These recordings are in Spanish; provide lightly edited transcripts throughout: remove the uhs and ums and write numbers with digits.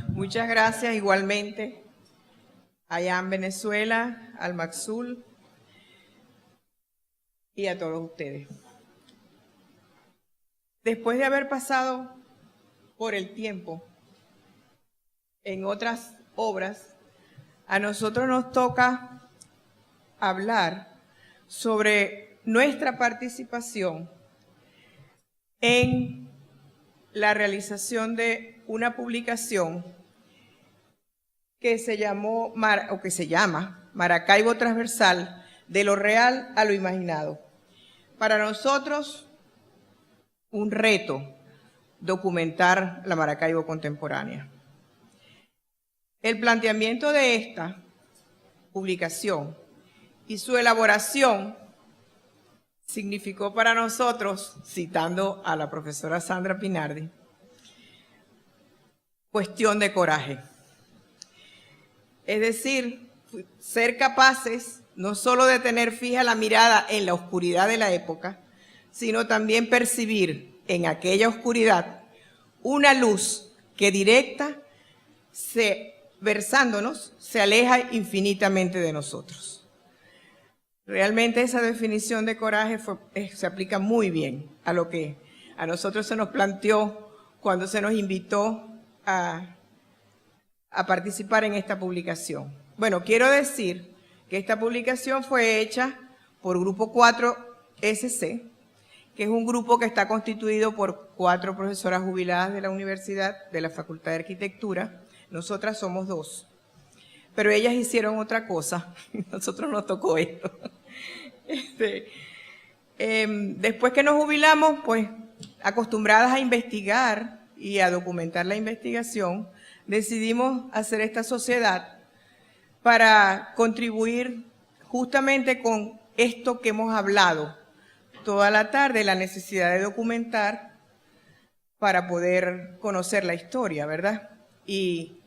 Muchas gracias igualmente a IAM Venezuela, al Maxul y a todos ustedes. Después de haber pasado por el tiempo en otras obras, a nosotros nos toca hablar sobre nuestra participación en la realización de una publicación que se llama Maracaibo Transversal, de lo real a lo imaginado. Para nosotros, un reto documentar la Maracaibo contemporánea. El planteamiento de esta publicación y su elaboración significó para nosotros, citando a la profesora Sandra Pinardi, cuestión de coraje. Es decir, ser capaces no solo de tener fija la mirada en la oscuridad de la época, sino también percibir en aquella oscuridad una luz que directa, versándonos, se aleja infinitamente de nosotros. Realmente esa definición de coraje se aplica muy bien a lo que a nosotros se nos planteó cuando se nos invitó a participar en esta publicación. Bueno, quiero decir que esta publicación fue hecha por Grupo 4SC, que es un grupo que está constituido por 4 profesoras jubiladas de la universidad, de la Facultad de Arquitectura. Nosotras somos 2. Pero ellas hicieron otra cosa, nosotros nos tocó esto. Después que nos jubilamos, pues acostumbradas a investigar y a documentar la investigación, decidimos hacer esta sociedad para contribuir justamente con esto que hemos hablado toda la tarde, la necesidad de documentar para poder conocer la historia, ¿verdad? Y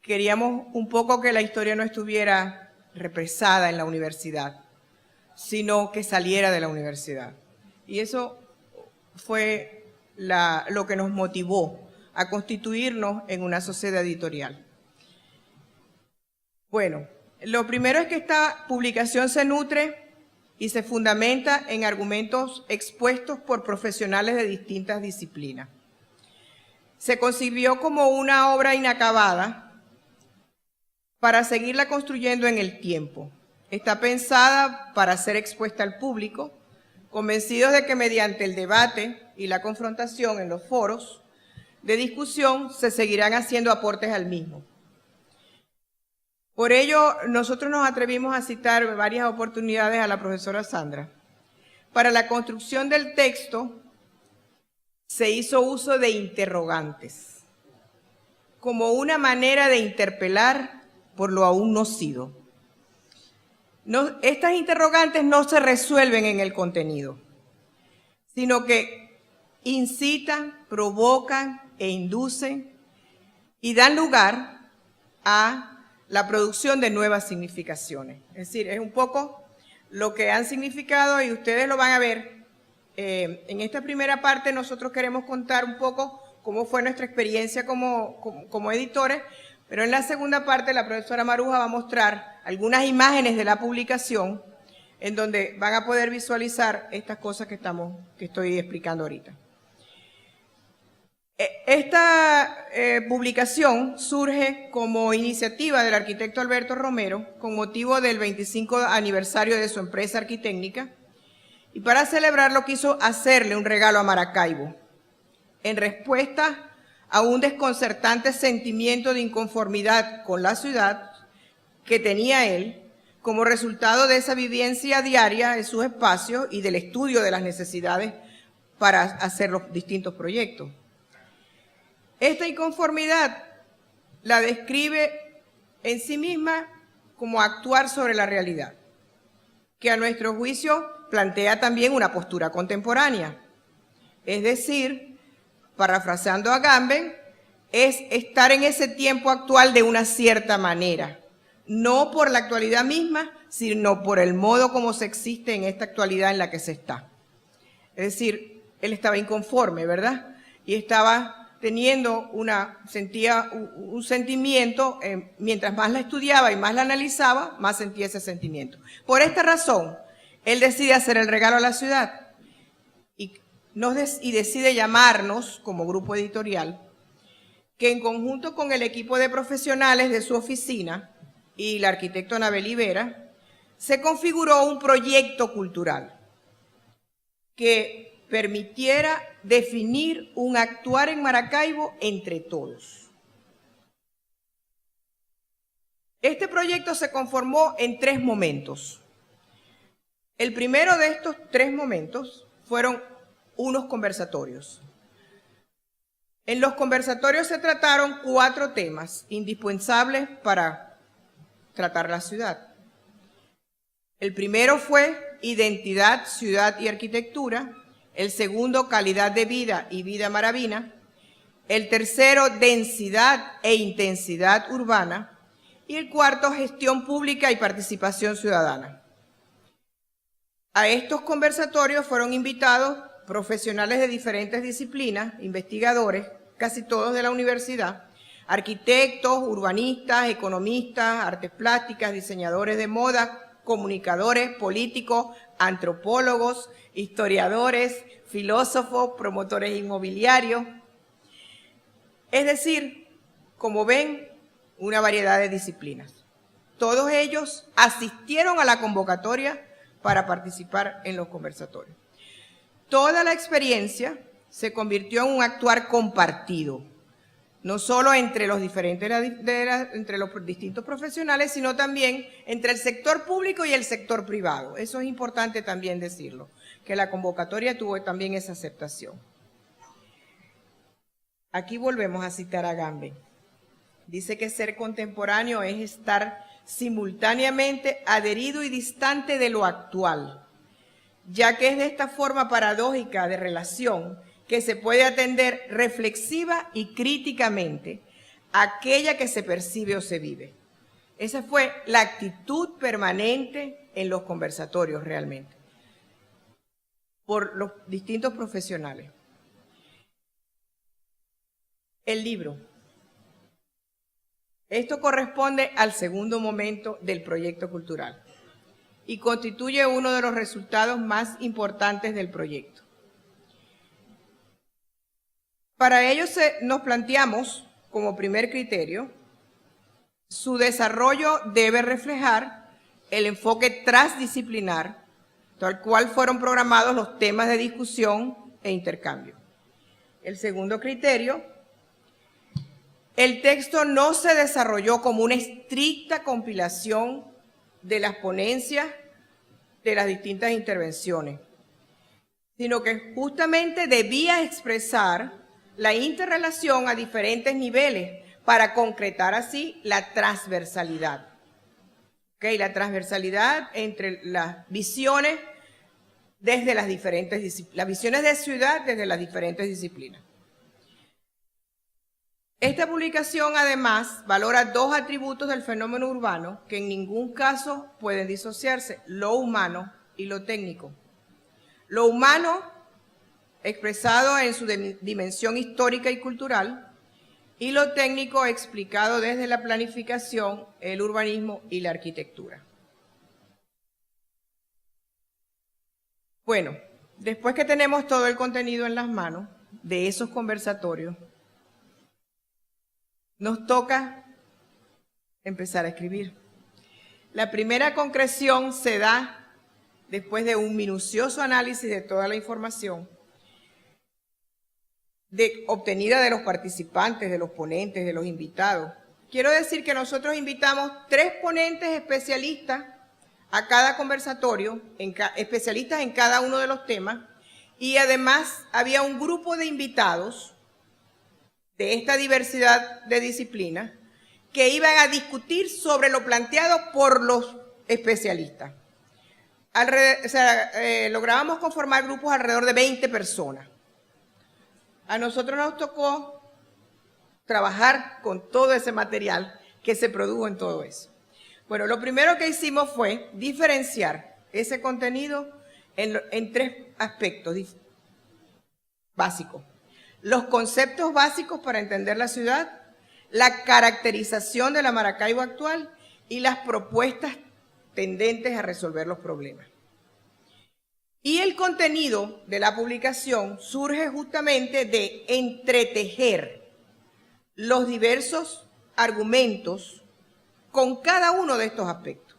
queríamos un poco que la historia no estuviera represada en la universidad, sino que saliera de la universidad. Y eso fue lo que nos motivó a constituirnos en una sociedad editorial. Bueno, lo primero es que esta publicación se nutre y se fundamenta en argumentos expuestos por profesionales de distintas disciplinas. Se concibió como una obra inacabada para seguirla construyendo en el tiempo. Está pensada para ser expuesta al público, convencidos de que mediante el debate y la confrontación en los foros de discusión se seguirán haciendo aportes al mismo. Por ello, nosotros nos atrevimos a citar varias oportunidades a la profesora Sandra. Para la construcción del texto se hizo uso de interrogantes, como una manera de interpelar por lo aún no sido. Estas interrogantes no se resuelven en el contenido, sino que incitan, provocan e inducen y dan lugar a la producción de nuevas significaciones. Es decir, es un poco lo que han significado y ustedes lo van a ver. En esta primera parte nosotros queremos contar un poco cómo fue nuestra experiencia como editores, pero en la segunda parte la profesora Maruja va a mostrar algunas imágenes de la publicación en donde van a poder visualizar estas cosas que estoy explicando ahorita. Esta publicación surge como iniciativa del arquitecto Alberto Romero con motivo del 25 aniversario de su empresa arquitectónica y para celebrarlo quiso hacerle un regalo a Maracaibo en respuesta a un desconcertante sentimiento de inconformidad con la ciudad que tenía él como resultado de esa vivencia diaria en sus espacios y del estudio de las necesidades para hacer los distintos proyectos. Esta inconformidad la describe en sí misma como actuar sobre la realidad, que a nuestro juicio plantea también una postura contemporánea. Es decir, parafraseando a Agamben, es estar en ese tiempo actual de una cierta manera, no por la actualidad misma, sino por el modo como se existe en esta actualidad en la que se está. Es decir, él estaba inconforme, ¿verdad? Y estaba teniendo sentía un sentimiento, mientras más la estudiaba y más la analizaba, más sentía ese sentimiento. Por esta razón, él decide hacer el regalo a la ciudad y decide llamarnos como grupo editorial, que en conjunto con el equipo de profesionales de su oficina y el arquitecto Anabel Ibera, se configuró un proyecto cultural que permitiera definir un actuar en Maracaibo entre todos. Este proyecto se conformó en 3 momentos. El primero de estos 3 momentos fueron unos conversatorios. En los conversatorios se trataron 4 temas indispensables para tratar la ciudad. El primero fue identidad, ciudad y arquitectura. El segundo, calidad de vida y vida maravina. El tercero, densidad e intensidad urbana. Y el cuarto, gestión pública y participación ciudadana. A estos conversatorios fueron invitados profesionales de diferentes disciplinas, investigadores, casi todos de la universidad, arquitectos, urbanistas, economistas, artes plásticas, diseñadores de moda, comunicadores, políticos, antropólogos, historiadores, filósofos, promotores inmobiliarios. Es decir, como ven, una variedad de disciplinas. Todos ellos asistieron a la convocatoria para participar en los conversatorios. Toda la experiencia se convirtió en un actuar compartido, no solo entre los entre los distintos profesionales, sino también entre el sector público y el sector privado. Eso es importante también decirlo, que la convocatoria tuvo también esa aceptación. Aquí volvemos a citar a Agamben. Dice que ser contemporáneo es estar simultáneamente adherido y distante de lo actual, ya que es de esta forma paradójica de relación que se puede atender reflexiva y críticamente aquella que se percibe o se vive. Esa fue la actitud permanente en los conversatorios realmente, por los distintos profesionales. El libro. Esto corresponde al segundo momento del proyecto cultural y constituye uno de los resultados más importantes del proyecto. Para ello nos planteamos como primer criterio, su desarrollo debe reflejar el enfoque transdisciplinar, tal cual fueron programados los temas de discusión e intercambio. El segundo criterio, el texto no se desarrolló como una estricta compilación de las ponencias de las distintas intervenciones, sino que justamente debía expresar la interrelación a diferentes niveles para concretar así la transversalidad. La transversalidad entre las visiones desde las visiones de ciudad desde las diferentes disciplinas. Esta publicación además valora 2 atributos del fenómeno urbano que en ningún caso pueden disociarse, lo humano y lo técnico. Lo humano expresado en su dimensión histórica y cultural, y lo técnico explicado desde la planificación, el urbanismo y la arquitectura. Bueno, después que tenemos todo el contenido en las manos de esos conversatorios, nos toca empezar a escribir. La primera concreción se da después de un minucioso análisis de toda la información obtenida de los participantes, de los ponentes, de los invitados. Quiero decir que nosotros invitamos 3 ponentes especialistas a cada conversatorio, especialistas en cada uno de los temas, y además había un grupo de invitados de esta diversidad de disciplinas que iban a discutir sobre lo planteado por los especialistas. Lográbamos conformar grupos alrededor de 20 personas. A nosotros nos tocó trabajar con todo ese material que se produjo en todo eso. Bueno, lo primero que hicimos fue diferenciar ese contenido en 3 aspectos básicos. los conceptos básicos para entender la ciudad, la caracterización de la Maracaibo actual y las propuestas tendentes a resolver los problemas. Y el contenido de la publicación surge justamente de entretejer los diversos argumentos con cada uno de estos aspectos,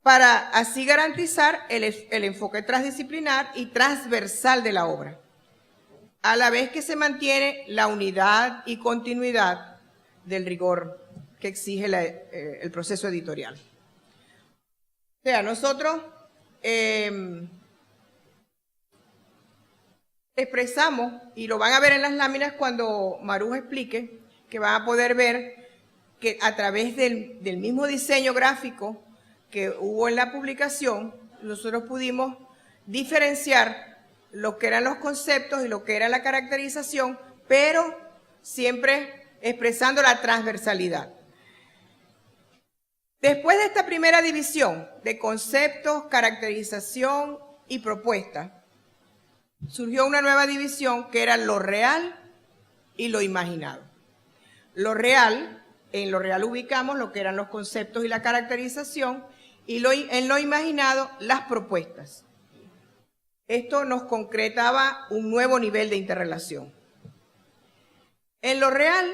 para así garantizar el enfoque transdisciplinar y transversal de la obra, a la vez que se mantiene la unidad y continuidad del rigor que exige el proceso editorial. O sea, nosotros expresamos, y lo van a ver en las láminas cuando Maruja explique, que van a poder ver que a través del mismo diseño gráfico que hubo en la publicación, nosotros pudimos diferenciar lo que eran los conceptos y lo que era la caracterización, pero siempre expresando la transversalidad. Después de esta primera división de conceptos, caracterización y propuesta, surgió una nueva división que era lo real y lo imaginado. En lo real ubicamos lo que eran los conceptos y la caracterización, y en lo imaginado las propuestas. Esto nos concretaba un nuevo nivel de interrelación. En lo real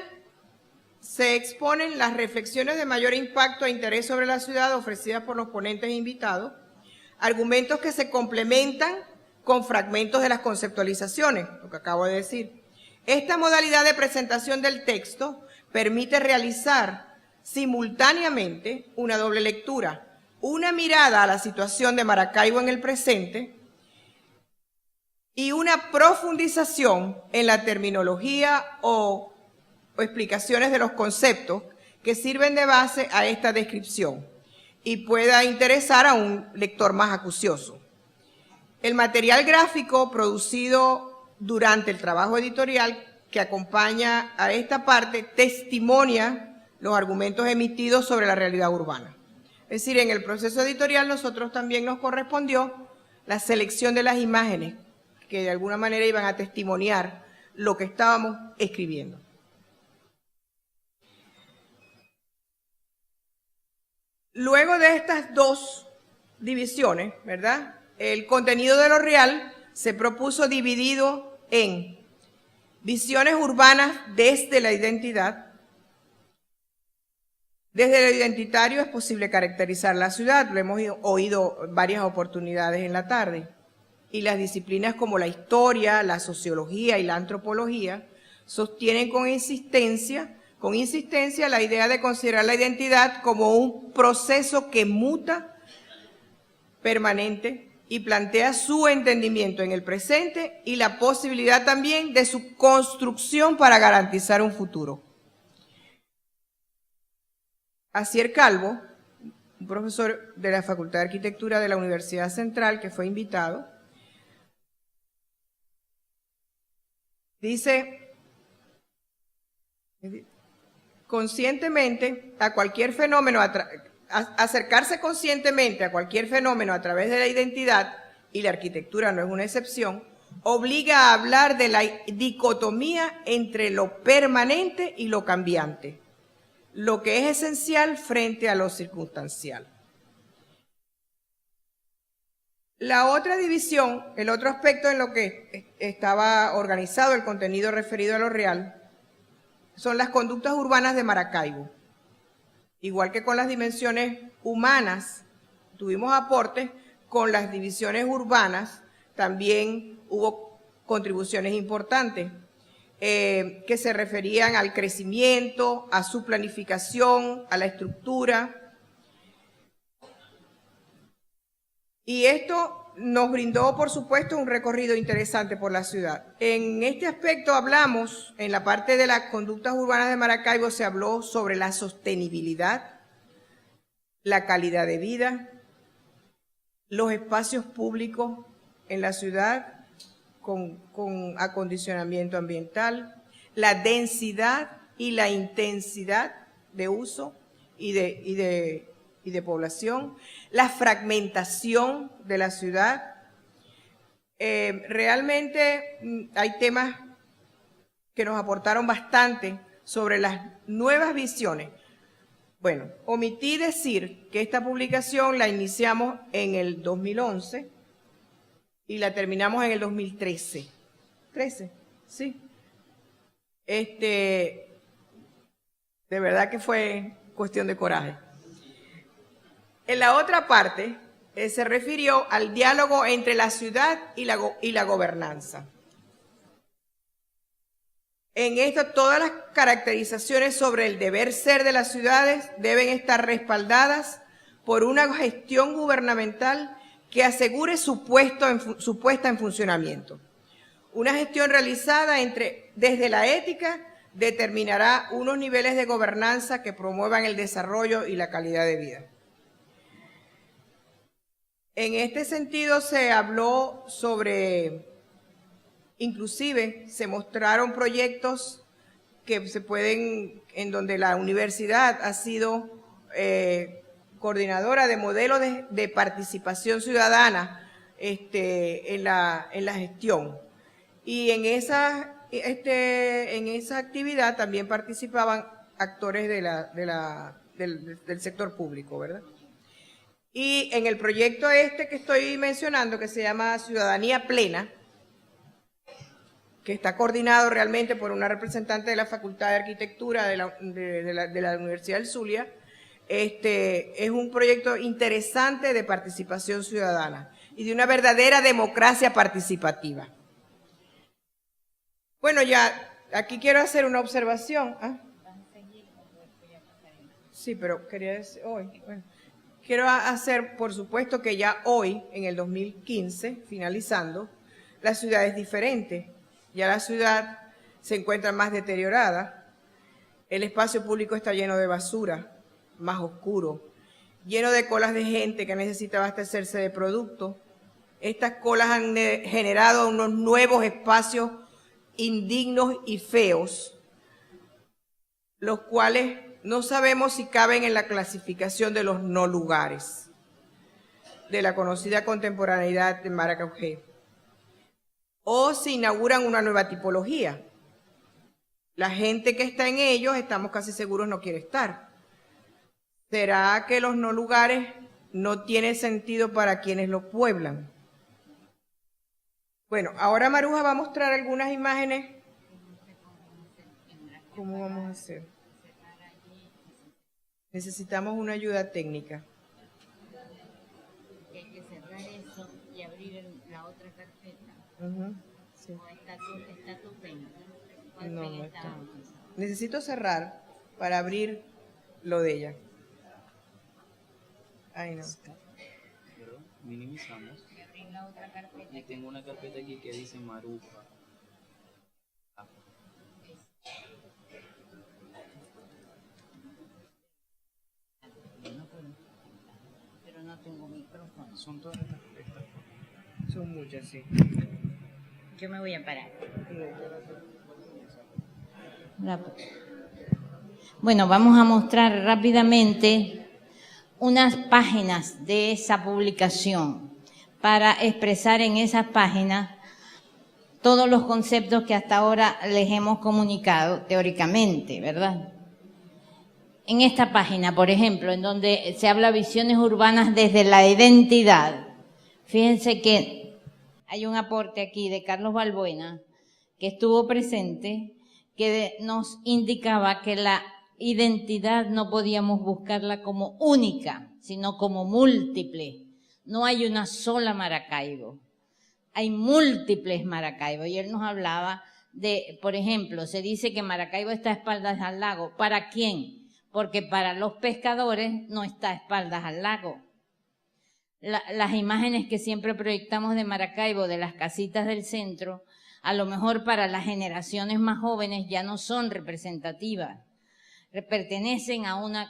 se exponen las reflexiones de mayor impacto e interés sobre la ciudad ofrecidas por los ponentes e invitados, argumentos que se complementan con fragmentos de las conceptualizaciones, lo que acabo de decir. Esta modalidad de presentación del texto permite realizar simultáneamente una doble lectura, una mirada a la situación de Maracaibo en el presente y una profundización en la terminología o explicaciones de los conceptos que sirven de base a esta descripción y pueda interesar a un lector más acucioso. El material gráfico producido durante el trabajo editorial que acompaña a esta parte testimonia los argumentos emitidos sobre la realidad urbana. Es decir, en el proceso editorial nosotros también nos correspondió la selección de las imágenes que de alguna manera iban a testimoniar lo que estábamos escribiendo. Luego de estas dos divisiones, ¿verdad? El contenido de lo real se propuso dividido en visiones urbanas desde la identidad. Desde lo identitario es posible caracterizar la ciudad, lo hemos oído varias oportunidades en la tarde, y las disciplinas como la historia, la sociología y la antropología sostienen con insistencia la idea de considerar la identidad como un proceso que muta permanente y plantea su entendimiento en el presente y la posibilidad también de su construcción para garantizar un futuro. Asier Calvo, un profesor de la Facultad de Arquitectura de la Universidad Central que fue invitado, dice: conscientemente a cualquier fenómeno, acercarse conscientemente a cualquier fenómeno a través de la identidad, y la arquitectura no es una excepción, obliga a hablar de la dicotomía entre lo permanente y lo cambiante, lo que es esencial frente a lo circunstancial. La otra división, el otro aspecto en lo que estaba organizado el contenido referido a lo real, son las conductas urbanas de Maracaibo. Igual que con las dimensiones humanas, tuvimos aportes, con las divisiones urbanas también hubo contribuciones importantes que se referían al crecimiento, a su planificación, a la estructura. Y esto nos brindó, por supuesto, un recorrido interesante por la ciudad. En este aspecto hablamos, en la parte de las conductas urbanas de Maracaibo, se habló sobre la sostenibilidad, la calidad de vida, los espacios públicos en la ciudad con acondicionamiento ambiental, la densidad y la intensidad de uso y de población, la fragmentación de la ciudad, Realmente hay temas que nos aportaron bastante sobre las nuevas visiones. Bueno, omití decir que esta publicación la iniciamos en el 2011 y la terminamos en el 2013. ¿13? Sí. De verdad que fue cuestión de coraje. En la otra parte se refirió al diálogo entre la ciudad y la gobernanza. En esto, todas las caracterizaciones sobre el deber ser de las ciudades deben estar respaldadas por una gestión gubernamental que asegure su puesta en funcionamiento. Una gestión realizada desde la ética determinará unos niveles de gobernanza que promuevan el desarrollo y la calidad de vida. En este sentido se habló sobre, inclusive se mostraron proyectos que se pueden, en donde la universidad ha sido coordinadora de modelos de participación ciudadana en la gestión. Y en esa actividad también participaban actores del sector público, ¿verdad? Y en el proyecto que estoy mencionando, que se llama Ciudadanía Plena, que está coordinado realmente por una representante de la Facultad de Arquitectura de la Universidad del Zulia, es un proyecto interesante de participación ciudadana y de una verdadera democracia participativa. Bueno, ya aquí quiero hacer una observación. Sí, pero quería decir hoy. Bueno, quiero hacer, por supuesto, que ya hoy, en el 2015, finalizando, la ciudad es diferente. Ya la ciudad se encuentra más deteriorada. El espacio público está lleno de basura, más oscuro, lleno de colas de gente que necesita abastecerse de productos. Estas colas han generado unos nuevos espacios indignos y feos, los cuales no sabemos si caben en la clasificación de los no lugares de la conocida contemporaneidad de Maracaujé, o si inauguran una nueva tipología. La gente que está en ellos, estamos casi seguros, no quiere estar. ¿Será que los no lugares no tienen sentido para quienes los pueblan? Bueno, ahora Maruja va a mostrar algunas imágenes. ¿Cómo vamos a hacer? Necesitamos una ayuda técnica. Hay que cerrar eso y abrir la otra carpeta. Sí. ¿O está tu pena? No, no está. Necesito cerrar para abrir lo de ella. Ay, no. Pero minimizamos. Y abrir la otra carpeta. Y tengo una carpeta aquí que dice Maruja. Pero no tengo micrófono. Son todas estas. Son muchas, sí. Yo me voy a parar. Bueno, vamos a mostrar rápidamente unas páginas de esa publicación para expresar en esas páginas todos los conceptos que hasta ahora les hemos comunicado teóricamente, ¿verdad? En esta página, por ejemplo, en donde se habla visiones urbanas desde la identidad, fíjense que hay un aporte aquí de Carlos Balbuena, que estuvo presente, que nos indicaba que la identidad no podíamos buscarla como única, sino como múltiple. No hay una sola Maracaibo, hay múltiples Maracaibo. Y él nos hablaba de, por ejemplo, se dice que Maracaibo está a espaldas al lago. ¿Para quién? Porque para los pescadores no está a espaldas al lago. Las imágenes que siempre proyectamos de Maracaibo, de las casitas del centro, a lo mejor para las generaciones más jóvenes ya no son representativas, pertenecen a unos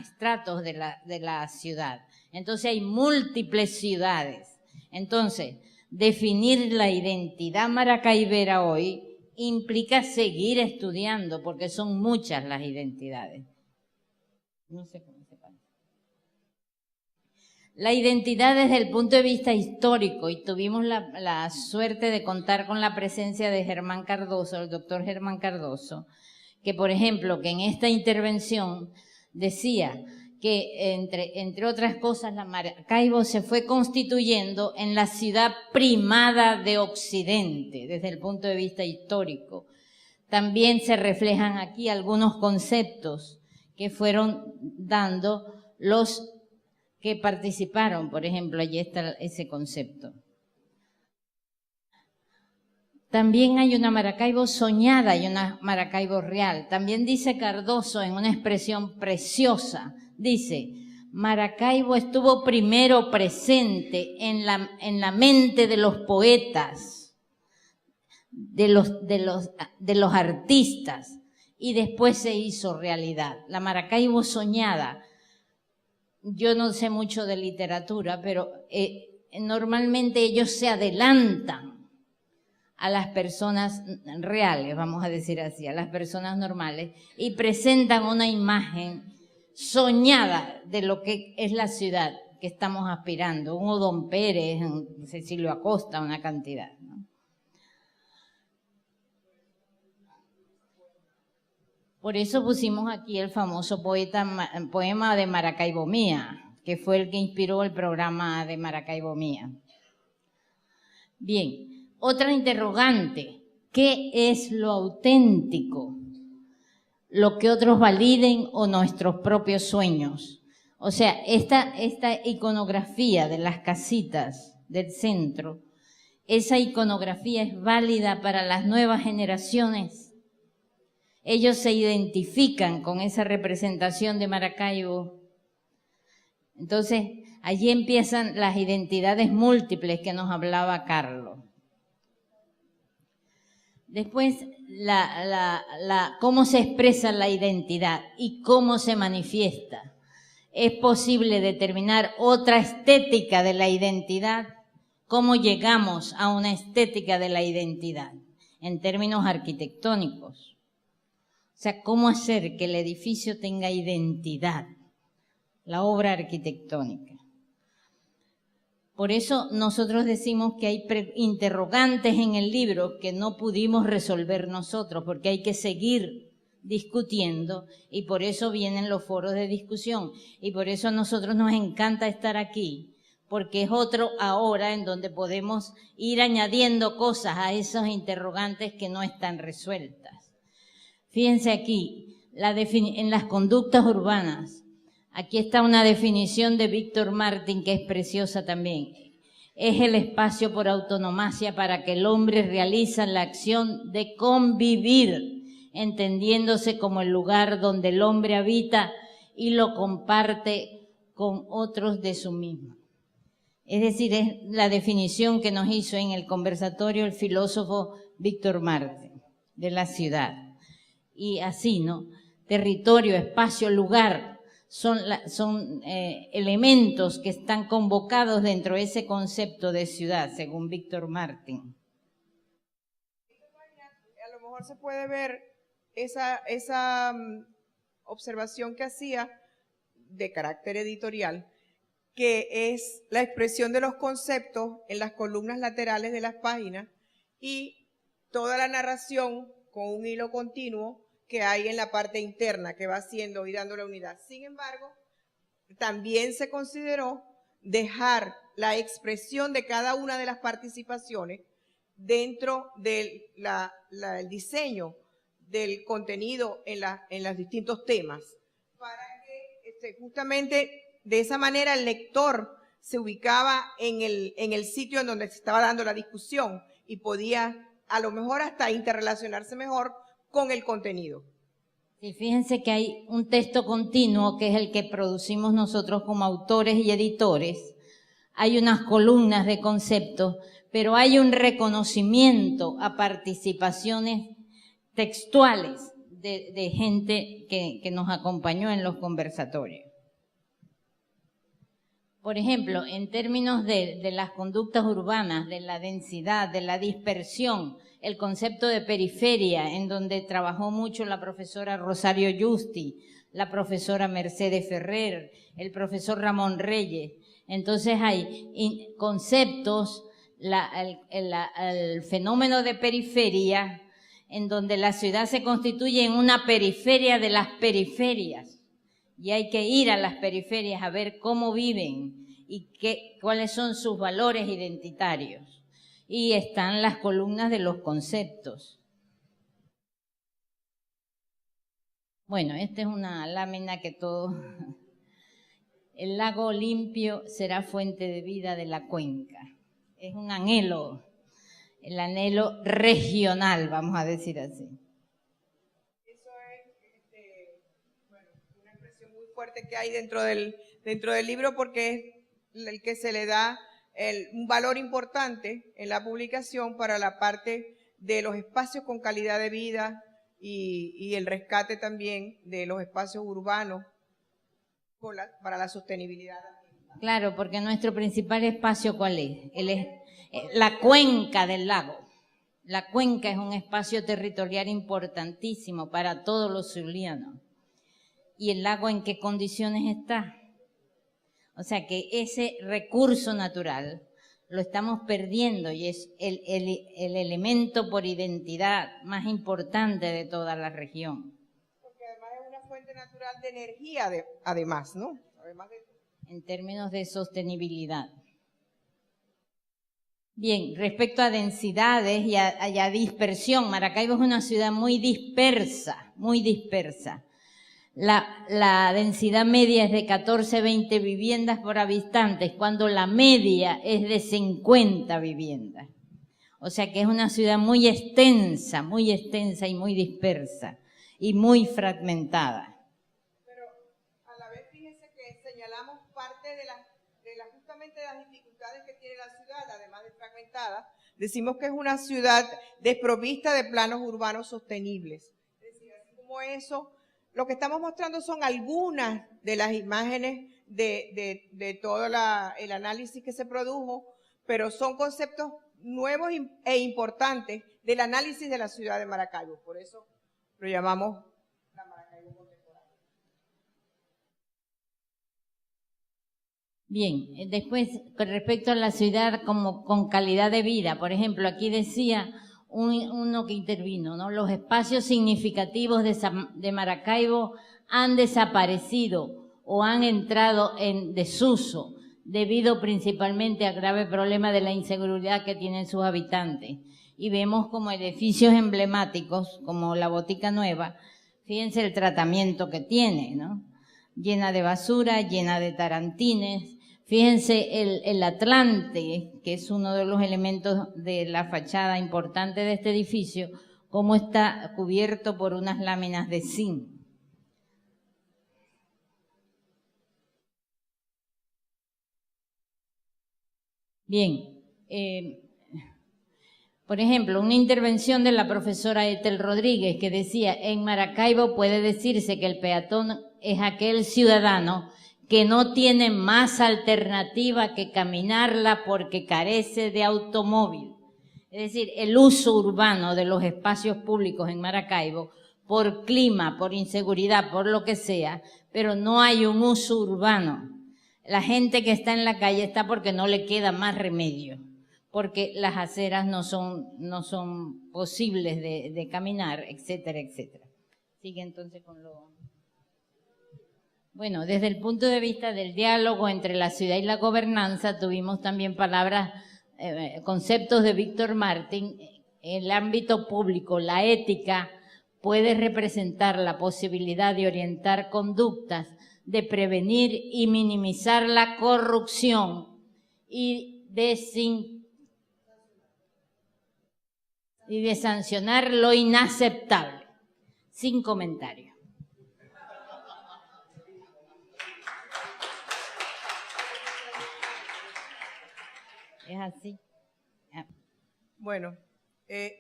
estratos de la ciudad. Entonces hay múltiples ciudades. Entonces, definir la identidad maracaibera hoy implica seguir estudiando, porque son muchas las identidades. No sé cómo se pasa. La identidad desde el punto de vista histórico, y tuvimos la suerte de contar con la presencia de Germán Cardoso, el doctor Germán Cardoso, que por ejemplo, que en esta intervención decía que entre otras cosas la Maracaibo se fue constituyendo en la ciudad primada de Occidente desde el punto de vista histórico. También se reflejan aquí algunos conceptos que fueron dando los que participaron, por ejemplo, allí está ese concepto. También hay una Maracaibo soñada y una Maracaibo real. También dice Cardoso en una expresión preciosa, dice, Maracaibo estuvo primero presente en la mente de los poetas, de los artistas, y después se hizo realidad. La Maracaibo soñada. Yo no sé mucho de literatura, pero normalmente ellos se adelantan a las personas reales, vamos a decir así, a las personas normales, y presentan una imagen soñada de lo que es la ciudad que estamos aspirando. Un Odón Pérez, un Cecilio Acosta, una cantidad, ¿no? Por eso pusimos aquí el famoso poema de Maracaibo Mía, que fue el que inspiró el programa de Maracaibo Mía. Bien, otra interrogante, ¿qué es lo auténtico? ¿Lo que otros validen o nuestros propios sueños? O sea, esta iconografía de las casitas del centro, ¿esa iconografía es válida para las nuevas generaciones? Ellos se identifican con esa representación de Maracaibo. Entonces, allí empiezan las identidades múltiples que nos hablaba Carlos. Después, cómo se expresa la identidad y cómo se manifiesta. ¿Es posible determinar otra estética de la identidad? ¿Cómo llegamos a una estética de la identidad en términos arquitectónicos? O sea, ¿cómo hacer que el edificio tenga identidad? La obra arquitectónica. Por eso nosotros decimos que hay interrogantes en el libro que no pudimos resolver nosotros, porque hay que seguir discutiendo, y por eso vienen los foros de discusión, y por eso a nosotros nos encanta estar aquí, porque es otro ahora en donde podemos ir añadiendo cosas a esos interrogantes que no están resueltas. Fíjense aquí, en las conductas urbanas, aquí está una definición de Víctor Martín que es preciosa también. Es el espacio por autonomacia para que el hombre realiza la acción de convivir, entendiéndose como el lugar donde el hombre habita y lo comparte con otros de su mismo. Es decir, es la definición que nos hizo en el conversatorio el filósofo Víctor Martín de la ciudad. Y así, ¿no? Territorio, espacio, lugar, son elementos que están convocados dentro de ese concepto de ciudad, según Víctor Martín. A lo mejor se puede ver esa observación que hacía de carácter editorial, que es la expresión de los conceptos en las columnas laterales de las páginas y toda la narración con un hilo continuo que hay en la parte interna que va haciendo y dando la unidad. Sin embargo, también se consideró dejar la expresión de cada una de las participaciones dentro del diseño del contenido en los distintos temas, para que justamente de esa manera el lector se ubicaba en el sitio en donde se estaba dando la discusión y podía a lo mejor hasta interrelacionarse mejor con el contenido. Y fíjense que hay un texto continuo que es el que producimos nosotros como autores y editores. Hay unas columnas de conceptos, pero hay un reconocimiento a participaciones textuales de gente que nos acompañó en los conversatorios. Por ejemplo, en términos de las conductas urbanas, de la densidad, de la dispersión, el concepto de periferia, en donde trabajó mucho la profesora Rosario Yusti, la profesora Mercedes Ferrer, el profesor Ramón Reyes. Entonces hay conceptos, el fenómeno de periferia, en donde la ciudad se constituye en una periferia de las periferias. Y hay que ir a las periferias a ver cómo viven y cuáles son sus valores identitarios. Y están las columnas de los conceptos. Bueno, esta es una lámina que todo... El lago limpio será fuente de vida de la cuenca. Es un anhelo, el anhelo regional, vamos a decir así. Eso es bueno, una expresión muy fuerte que hay dentro del libro, porque es el que se le da un valor importante en la publicación para la parte de los espacios con calidad de vida y el rescate también de los espacios urbanos para la sostenibilidad. Claro, porque nuestro principal espacio, ¿cuál es? La cuenca del lago. La cuenca es un espacio territorial importantísimo para todos los zulianos. ¿Y el lago en qué condiciones está? O sea que ese recurso natural lo estamos perdiendo y es el elemento por identidad más importante de toda la región. Porque además es una fuente natural de energía, además, ¿no? Además en términos de sostenibilidad. Bien, respecto a densidades y a dispersión, Maracaibo es una ciudad muy dispersa, muy dispersa. La densidad media es de 14-20 viviendas por habitantes, cuando la media es de 50 viviendas. O sea que es una ciudad muy extensa y muy dispersa y muy fragmentada. Pero a la vez fíjense que señalamos parte de justamente de las dificultades que tiene la ciudad, además de fragmentada. Decimos que es una ciudad desprovista de planos urbanos sostenibles. Es decir, así como eso, lo que estamos mostrando son algunas de las imágenes de todo el análisis que se produjo, pero son conceptos nuevos e importantes del análisis de la ciudad de Maracaibo. Por eso lo llamamos la Maracaibo contemporánea. Bien, después, con respecto a la ciudad como con calidad de vida, por ejemplo, aquí decía uno que intervino, ¿no? Los espacios significativos de Maracaibo han desaparecido o han entrado en desuso, debido principalmente al grave problema de la inseguridad que tienen sus habitantes. Y vemos como edificios emblemáticos, como la Botica Nueva, fíjense el tratamiento que tiene, ¿no? Llena de basura, llena de tarantines. Fíjense el Atlante, que es uno de los elementos de la fachada importante de este edificio, cómo está cubierto por unas láminas de zinc. Bien, por ejemplo, una intervención de la profesora Ethel Rodríguez que decía, en Maracaibo puede decirse que el peatón es aquel ciudadano que no tiene más alternativa que caminarla porque carece de automóvil. Es decir, el uso urbano de los espacios públicos en Maracaibo, por clima, por inseguridad, por lo que sea, pero no hay un uso urbano. La gente que está en la calle está porque no le queda más remedio, porque las aceras no son posibles de caminar, etcétera, etcétera. Sigue entonces con lo... Bueno, desde el punto de vista del diálogo entre la ciudad y la gobernanza, tuvimos también conceptos de Víctor Martín. El ámbito público, la ética, puede representar la posibilidad de orientar conductas, de prevenir y minimizar la corrupción y de sancionar lo inaceptable. Sin comentario. Es así. Bueno,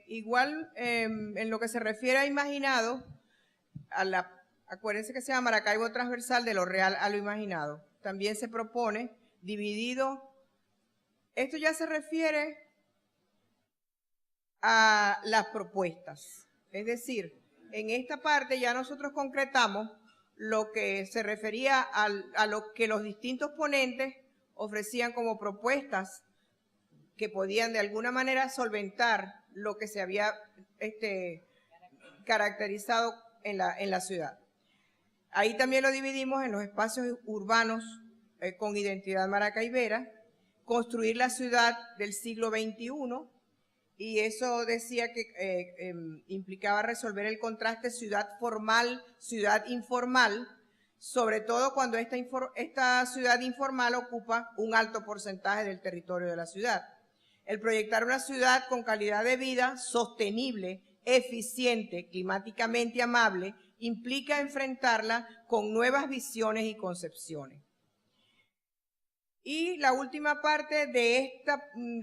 igual en lo que se refiere a imaginado, acuérdense que se llama Maracaibo transversal de lo real a lo imaginado. También se propone dividido, esto ya se refiere a las propuestas. Es decir, en esta parte ya nosotros concretamos lo que se refería a lo que los distintos ponentes ofrecían como propuestas que podían de alguna manera solventar lo que se había caracterizado en la ciudad. Ahí también lo dividimos en los espacios urbanos con identidad maracaibera, construir la ciudad del siglo XXI, y eso decía que implicaba resolver el contraste ciudad formal, ciudad informal, sobre todo cuando esta ciudad informal ocupa un alto porcentaje del territorio de la ciudad. El proyectar una ciudad con calidad de vida sostenible, eficiente, climáticamente amable, implica enfrentarla con nuevas visiones y concepciones. Y la última parte de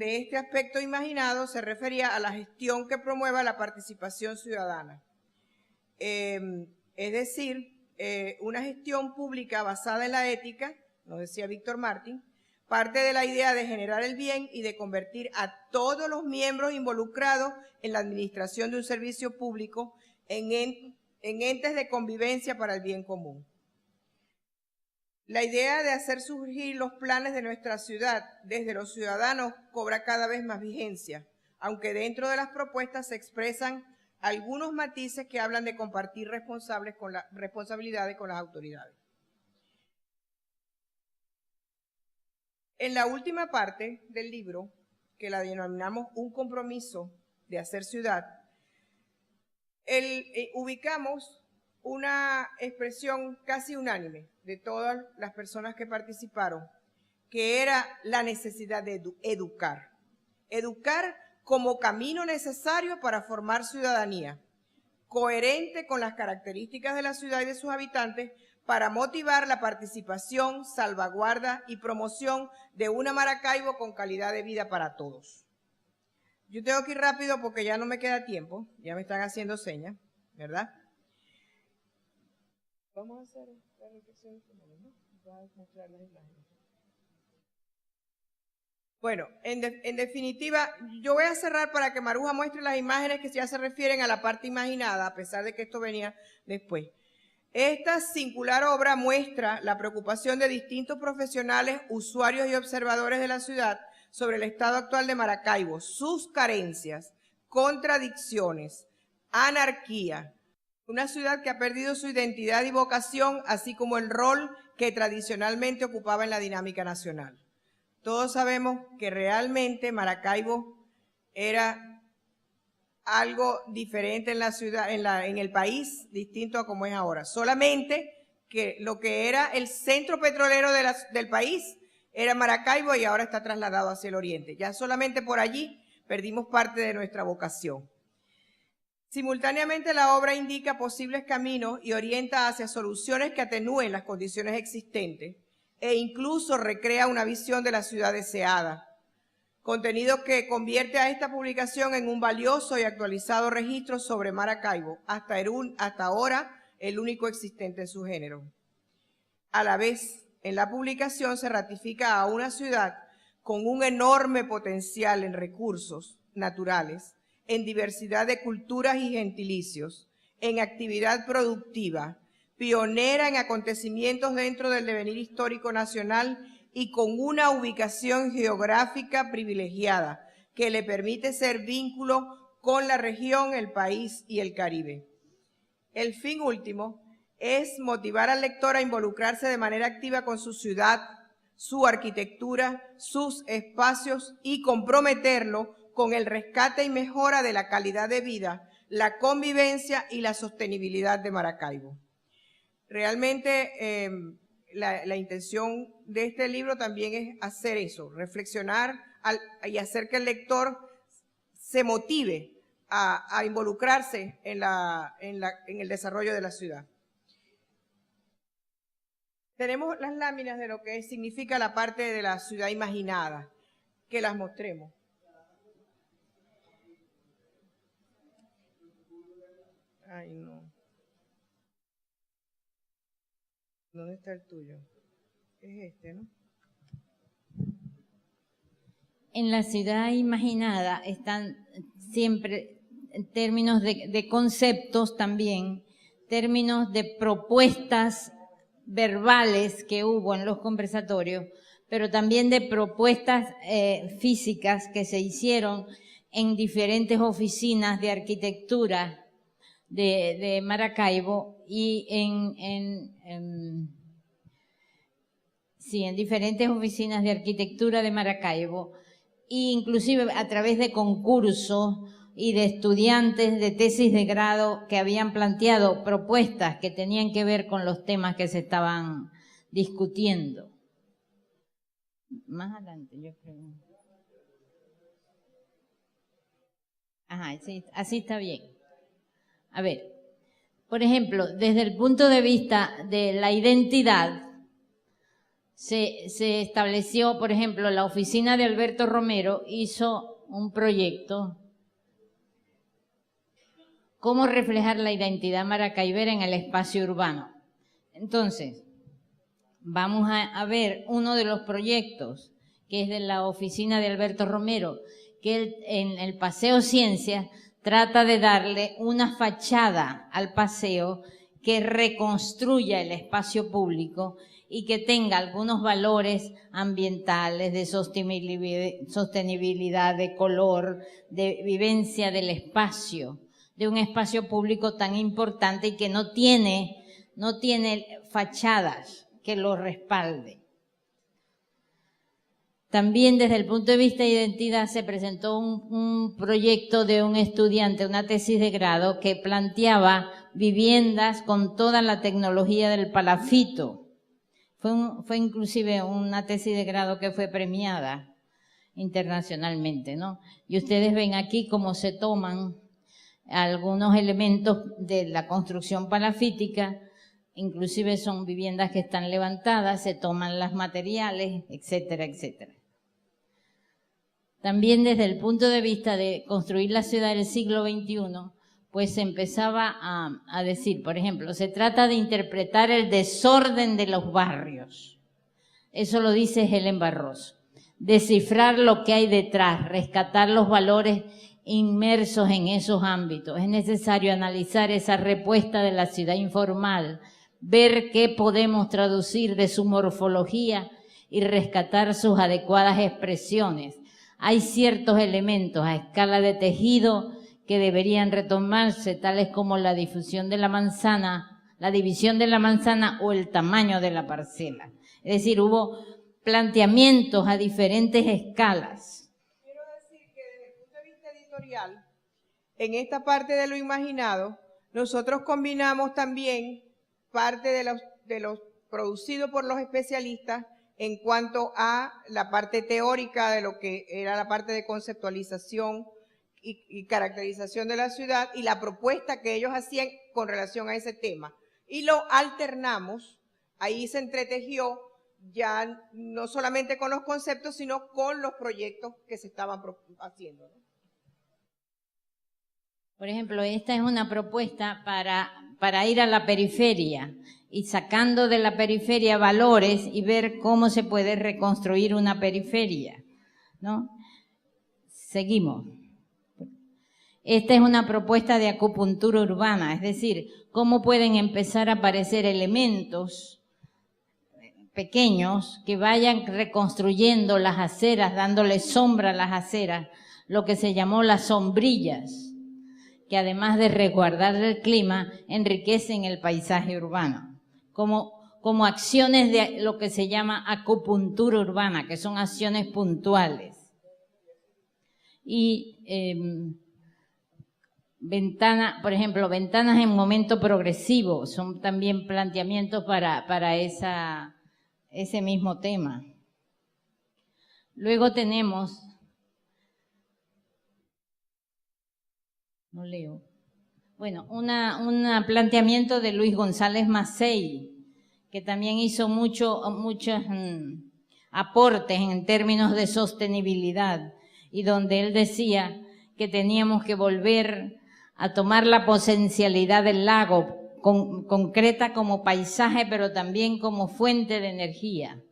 este aspecto imaginado se refería a la gestión que promueva la participación ciudadana. Es decir, una gestión pública basada en la ética, nos decía Víctor Martín, parte de la idea de generar el bien y de convertir a todos los miembros involucrados en la administración de un servicio público en entes de convivencia para el bien común. La idea de hacer surgir los planes de nuestra ciudad desde los ciudadanos cobra cada vez más vigencia, aunque dentro de las propuestas se expresan algunos matices que hablan de compartir responsabilidades con las autoridades. En la última parte del libro, que la denominamos un compromiso de hacer ciudad, ubicamos una expresión casi unánime de todas las personas que participaron, que era la necesidad de educar. Educar como camino necesario para formar ciudadanía, coherente con las características de la ciudad y de sus habitantes, para motivar la participación, salvaguarda y promoción de una Maracaibo con calidad de vida para todos. Yo tengo que ir rápido porque ya no me queda tiempo, ya me están haciendo señas, ¿verdad? Vamos a hacer la reflexión, ¿no? Voy a mostrar las imágenes. Bueno, en definitiva, yo voy a cerrar para que Maruja muestre las imágenes que ya se refieren a la parte imaginada, a pesar de que esto venía después. Esta singular obra muestra la preocupación de distintos profesionales, usuarios y observadores de la ciudad sobre el estado actual de Maracaibo, sus carencias, contradicciones, anarquía. Una ciudad que ha perdido su identidad y vocación, así como el rol que tradicionalmente ocupaba en la dinámica nacional. Todos sabemos que realmente Maracaibo era algo diferente en la ciudad, en el país, distinto a como es ahora. Solamente que lo que era el centro petrolero del país era Maracaibo y ahora está trasladado hacia el oriente. Ya solamente por allí perdimos parte de nuestra vocación. Simultáneamente, la obra indica posibles caminos y orienta hacia soluciones que atenúen las condiciones existentes e incluso recrea una visión de la ciudad deseada. Contenido que convierte a esta publicación en un valioso y actualizado registro sobre Maracaibo, hasta ahora el único existente en su género. A la vez, en la publicación se ratifica a una ciudad con un enorme potencial en recursos naturales, en diversidad de culturas y gentilicios, en actividad productiva, pionera en acontecimientos dentro del devenir histórico nacional y con una ubicación geográfica privilegiada que le permite ser vínculo con la región, el país y el Caribe. El fin último es motivar al lector a involucrarse de manera activa con su ciudad, su arquitectura, sus espacios y comprometerlo con el rescate y mejora de la calidad de vida, la convivencia y la sostenibilidad de Maracaibo. Realmente la intención de este libro también es hacer eso, reflexionar y hacer que el lector se motive a involucrarse en el desarrollo de la ciudad. Tenemos las láminas de lo que significa la parte de la ciudad imaginada, que las mostremos. Ay, no. ¿Dónde está el tuyo? Es este, ¿no? En la ciudad imaginada están siempre términos de conceptos también, términos de propuestas verbales que hubo en los conversatorios, pero también de propuestas físicas que se hicieron en diferentes oficinas de arquitectura de Maracaibo y en diferentes oficinas de arquitectura de Maracaibo, e inclusive a través de concursos y de estudiantes de tesis de grado que habían planteado propuestas que tenían que ver con los temas que se estaban discutiendo. Más adelante, yo creo. Ajá, sí, así está bien. A ver, por ejemplo, desde el punto de vista de la identidad, se estableció, por ejemplo, la oficina de Alberto Romero hizo un proyecto, cómo reflejar la identidad maracaibera en el espacio urbano. Entonces, vamos a ver uno de los proyectos, que es de la oficina de Alberto Romero, que en el Paseo Ciencias trata de darle una fachada al paseo que reconstruya el espacio público y que tenga algunos valores ambientales, de sostenibilidad, de color, de vivencia del espacio, de un espacio público tan importante y que no tiene fachadas que lo respalden. También desde el punto de vista de identidad se presentó un proyecto de un estudiante, una tesis de grado, que planteaba viviendas con toda la tecnología del palafito. Fue inclusive una tesis de grado que fue premiada internacionalmente, ¿no? Y ustedes ven aquí cómo se toman algunos elementos de la construcción palafítica, inclusive son viviendas que están levantadas, se toman los materiales, etcétera, etcétera. También desde el punto de vista de construir la ciudad del siglo XXI, pues se empezaba a decir, por ejemplo, se trata de interpretar el desorden de los barrios. Eso lo dice Helen Barroso. Descifrar lo que hay detrás, rescatar los valores inmersos en esos ámbitos. Es necesario analizar esa respuesta de la ciudad informal, ver qué podemos traducir de su morfología y rescatar sus adecuadas expresiones. Hay ciertos elementos a escala de tejido que deberían retomarse, tales como la difusión de la manzana, la división de la manzana o el tamaño de la parcela. Es decir, hubo planteamientos a diferentes escalas. Quiero decir que desde el punto de vista editorial, en esta parte de lo imaginado, nosotros combinamos también parte de los producido por los especialistas en cuanto a la parte teórica de lo que era la parte de conceptualización y caracterización de la ciudad y la propuesta que ellos hacían con relación a ese tema. Y lo alternamos, ahí se entretejió ya no solamente con los conceptos, sino con los proyectos que se estaban haciendo, ¿no? Por ejemplo, esta es una propuesta para ir a la periferia y sacando de la periferia valores y ver cómo se puede reconstruir una periferia, ¿no? Seguimos. Esta es una propuesta de acupuntura urbana, es decir, cómo pueden empezar a aparecer elementos pequeños que vayan reconstruyendo las aceras, dándole sombra a las aceras, lo que se llamó las sombrillas, que además de resguardar el clima, enriquecen el paisaje urbano, como acciones de lo que se llama acupuntura urbana, que son acciones puntuales. Y por ejemplo, ventanas en momento progresivo, son también planteamientos para ese mismo tema. Luego tenemos, no leo, bueno, un planteamiento de Luis González Macei, que también hizo muchos aportes en términos de sostenibilidad, y donde él decía que teníamos que volver a tomar la potencialidad del lago, concreta como paisaje, pero también como fuente de energía.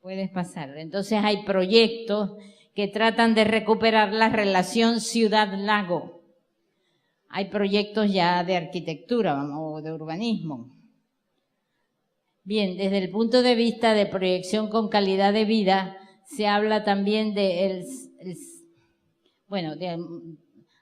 Puedes pasar. Entonces hay proyectos que tratan de recuperar la relación ciudad-lago. Hay proyectos ya de arquitectura o de urbanismo. Bien, desde el punto de vista de proyección con calidad de vida, se habla también de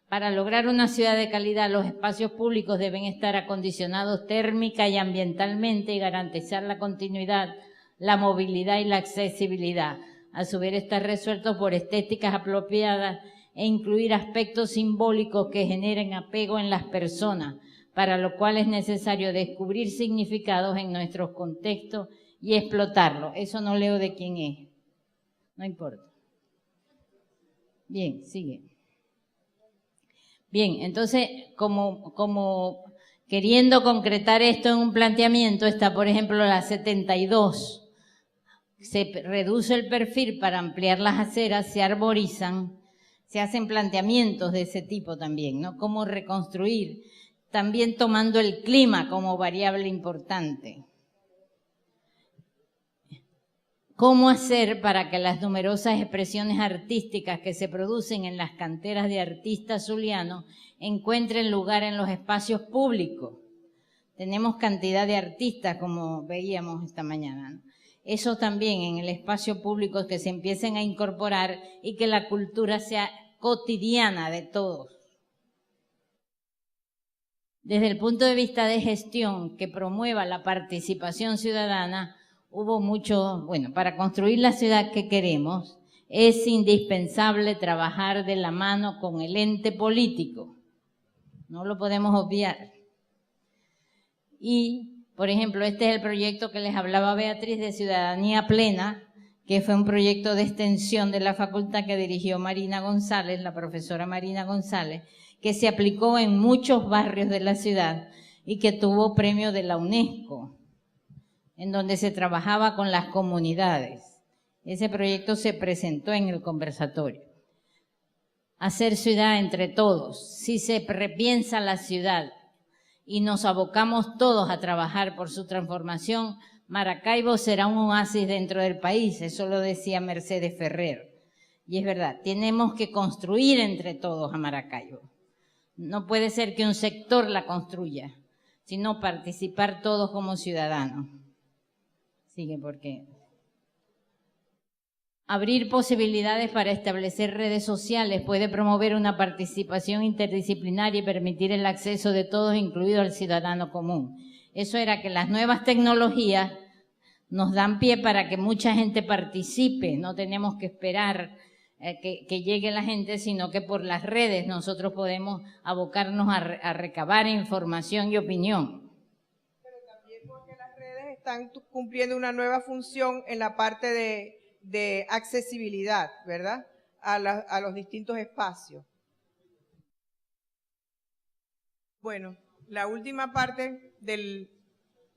para lograr una ciudad de calidad, los espacios públicos deben estar acondicionados térmica y ambientalmente y garantizar la continuidad, la movilidad y la accesibilidad. A su vez, estar resueltos por estéticas apropiadas e incluir aspectos simbólicos que generen apego en las personas, para lo cual es necesario descubrir significados en nuestros contextos y explotarlos. Eso no leo de quién es, no importa. Bien, sigue. Bien, entonces, como queriendo concretar esto en un planteamiento, está, por ejemplo, la 72. Se reduce el perfil para ampliar las aceras, se arborizan, se hacen planteamientos de ese tipo también, ¿no? Cómo reconstruir, también tomando el clima como variable importante. ¿Cómo hacer para que las numerosas expresiones artísticas que se producen en las canteras de artistas zulianos encuentren lugar en los espacios públicos? Tenemos cantidad de artistas, como veíamos esta mañana, ¿no? Eso también en el espacio público, que se empiecen a incorporar y que la cultura sea cotidiana de todos. Desde el punto de vista de gestión que promueva la participación ciudadana, hubo mucho, para construir la ciudad que queremos, es indispensable trabajar de la mano con el ente político. No lo podemos obviar. Y, por ejemplo, este es el proyecto que les hablaba Beatriz de Ciudadanía Plena, que fue un proyecto de extensión de la facultad que dirigió Marina González, la profesora Marina González, que se aplicó en muchos barrios de la ciudad y que tuvo premio de la UNESCO, en donde se trabajaba con las comunidades. Ese proyecto se presentó en el conversatorio. Hacer ciudad entre todos. Si se repiensa la ciudad y nos abocamos todos a trabajar por su transformación, Maracaibo será un oasis dentro del país. Eso lo decía Mercedes Ferrer. Y es verdad, tenemos que construir entre todos a Maracaibo. No puede ser que un sector la construya, sino participar todos como ciudadanos. Sigue, porque abrir posibilidades para establecer redes sociales puede promover una participación interdisciplinaria y permitir el acceso de todos, incluido al ciudadano común. Eso era que las nuevas tecnologías nos dan pie para que mucha gente participe. No tenemos que esperar que llegue la gente, sino que por las redes nosotros podemos abocarnos a recabar información y opinión. Pero también porque las redes están cumpliendo una nueva función en la parte de accesibilidad, ¿verdad? A los distintos espacios. Bueno, la última parte del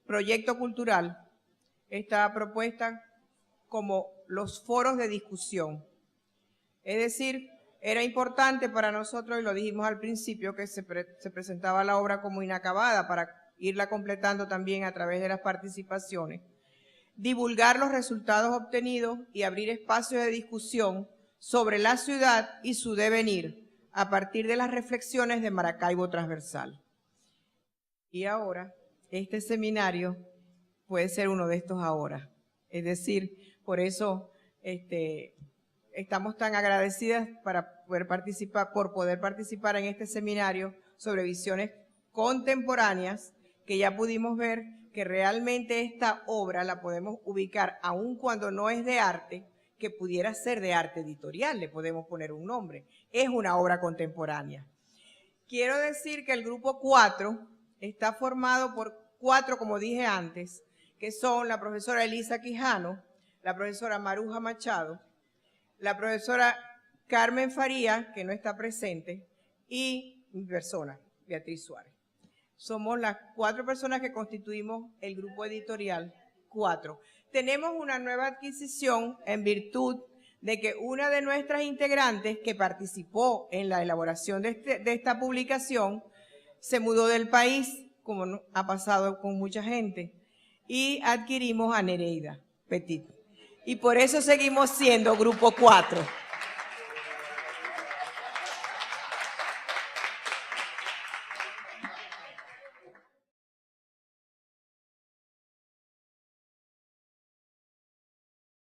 proyecto cultural está propuesta como los foros de discusión. Es decir, era importante para nosotros, y lo dijimos al principio, que se presentaba la obra como inacabada para irla completando también a través de las participaciones. Divulgar los resultados obtenidos y abrir espacios de discusión sobre la ciudad y su devenir a partir de las reflexiones de Maracaibo Transversal. Y ahora, este seminario puede ser uno de estos ahora. Es decir, por eso estamos tan agradecidas por poder participar en este seminario sobre visiones contemporáneas, que ya pudimos ver que realmente esta obra la podemos ubicar, aun cuando no es de arte, que pudiera ser de arte editorial, le podemos poner un nombre. Es una obra contemporánea. Quiero decir que el grupo 4 está formado por 4, como dije antes, que son la profesora Elisa Quijano, la profesora Maruja Machado, la profesora Carmen Faría, que no está presente, y mi persona, Beatriz Suárez. Somos las 4 personas que constituimos el grupo editorial 4. Tenemos una nueva adquisición en virtud de que una de nuestras integrantes que participó en la elaboración de esta publicación se mudó del país, como ha pasado con mucha gente, y adquirimos a Nereida Petit. Y por eso seguimos siendo grupo 4.